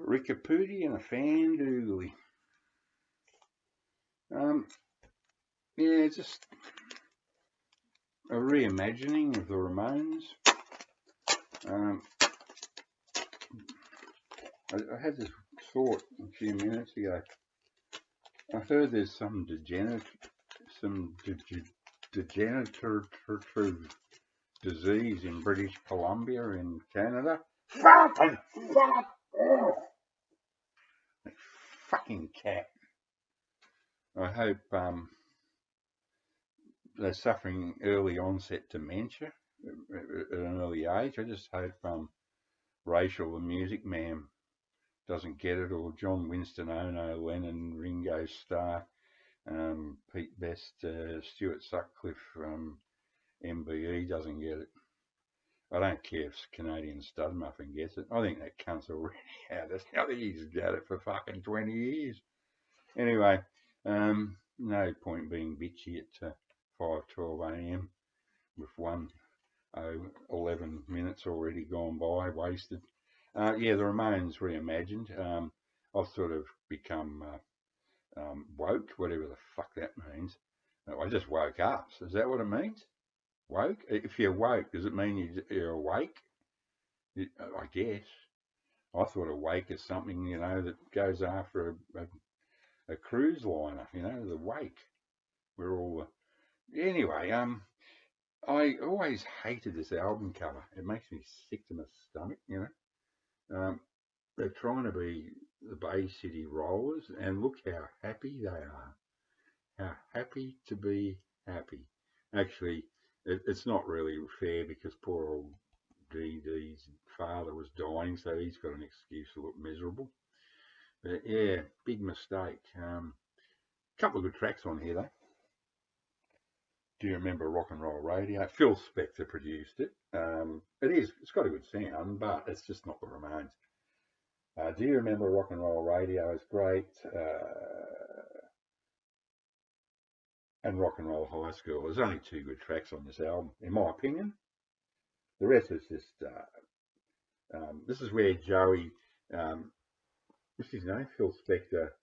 Rickapooty and a Fandoogly. Yeah, just a reimagining of the Ramones. I had this thought a few minutes ago. I heard there's some degenerative disease in British Columbia in Canada. Fucking fuck! Oh, that fucking cat. I hope they're suffering early onset dementia at an early age. I just hope Rachel, the Music Man, doesn't get it, or John Winston, Ono, Lennon, Ringo Starr, Pete Best, Stuart Sutcliffe, MBE doesn't get it. I don't care if Canadian Stud Muffin gets it. I think that cunt's already out. I think he's got it for fucking 20 years. Anyway, no point being bitchy at 5:12 a.m. with 11 minutes already gone by, wasted. Yeah, the Ramones reimagined. I've sort of become woke, whatever the fuck that means. I just woke up. So is that what it means? Woke? If you're woke, does it mean you're awake? I guess. I thought awake is something, that goes after a cruise liner, the wake. We're all... Anyway, I always hated this album cover. It makes me sick to my stomach, They're trying to be the Bay City Rollers, and look how happy they are. How happy to be happy. Actually, it's not really fair because poor old Dee Dee's father was dying, so he's got an excuse to look miserable. But yeah, big mistake. Couple of good tracks on here though. Do you remember Rock and Roll Radio? Phil Spector produced it. It's got a good sound, but it's just not the Ramones. Do you remember Rock and Roll Radio? It's great. And Rock and Roll High School. There's only 2 good tracks on this album, in my opinion. The rest is just, this is where Joey, what's his name? Phil Spector,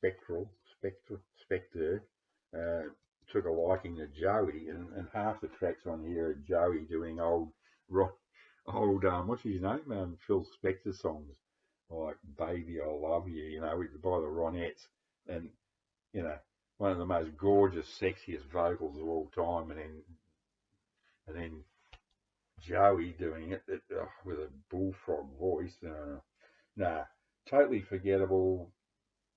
Spector, took a liking to Joey, and half the tracks on here are Joey doing old, what's his name? Phil Spector songs, like Baby I Love You, by the Ronettes, and, one of the most gorgeous, sexiest vocals of all time, and then Joey doing it with a bullfrog voice. Nah, totally forgettable.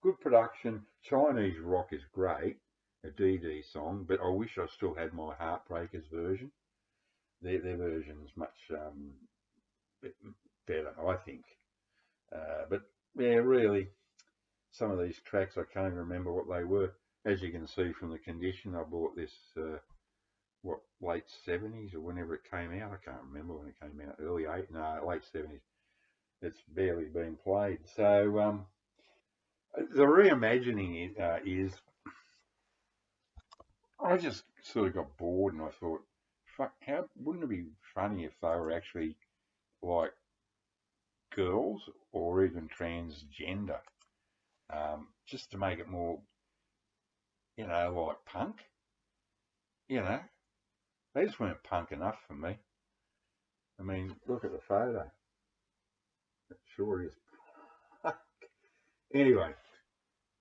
Good production. Chinese Rock is great, a DD song, but I wish I still had my Heartbreakers version. Their version's much better, I think. But yeah, really, some of these tracks I can't even remember what they were. As you can see from the condition, I bought this, late 70s or whenever it came out. I can't remember when it came out. Late 70s. It's barely been played. So the reimagining is, I just sort of got bored and I thought, fuck, wouldn't it be funny if they were actually like girls or even transgender? Just to make it more, like punk. They just weren't punk enough for me. I mean, look at the photo. It sure is. Anyway,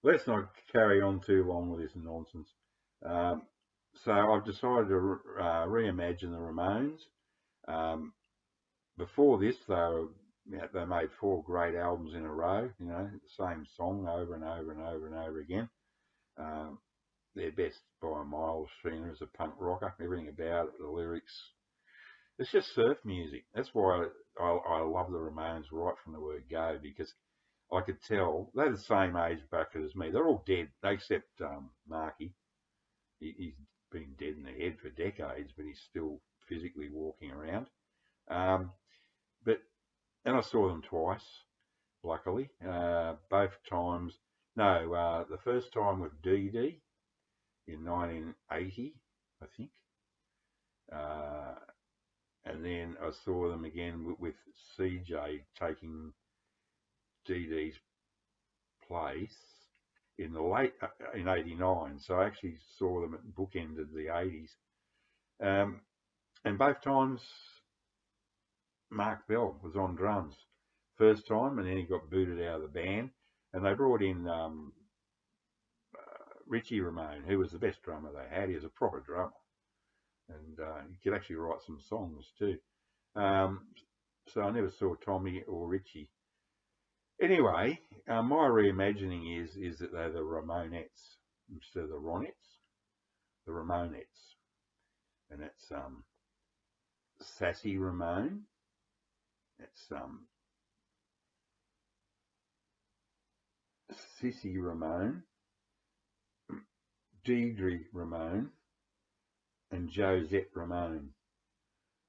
let's not carry on too long with this nonsense. So I've decided to reimagine the Ramones. Before this, they made 4 great albums in a row. The same song over and over and over and over again. Their best by a mile, Sheena is a punk rocker. Everything about it, the lyrics. It's just surf music. That's why I love the Ramones right from the word go, because I could tell they're the same age bracket as me. They're all dead, except Marky. He's been dead in the head for decades, but he's still physically walking around. And I saw them twice, luckily. Both times. No, the first time with Dee Dee in 1980, I think. And then I saw them again with CJ taking Dee Dee's place in the late in '89. So I actually saw them at bookended the '80s, and both times Mark Bell was on drums. First time, and then he got booted out of the band, and they brought in Richie Ramone, who was the best drummer they had. He was a proper drummer, and he could actually write some songs too. So I never saw Tommy or Richie. Anyway, my reimagining is that they're the Ramonettes instead of the Ronettes. The Ramonettes, and it's Sassy Ramone. It's Sissy Ramone, Deidre Ramone, and Josette Ramone.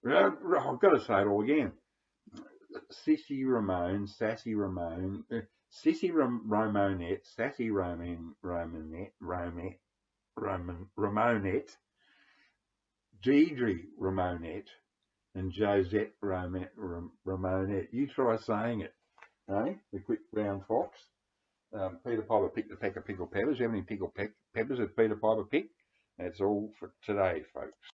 I've got to say it all again. Sissy Ramone, Sassy Ramone, Sissy Ramonette, Sassy Ramonette, Deidre Ramonette, and Josette Ramonette. You try saying it, eh? The quick brown fox. Peter Piper picked a peck of pickled peppers. You have any pickled peppers that Peter Piper picked? That's all for today, folks.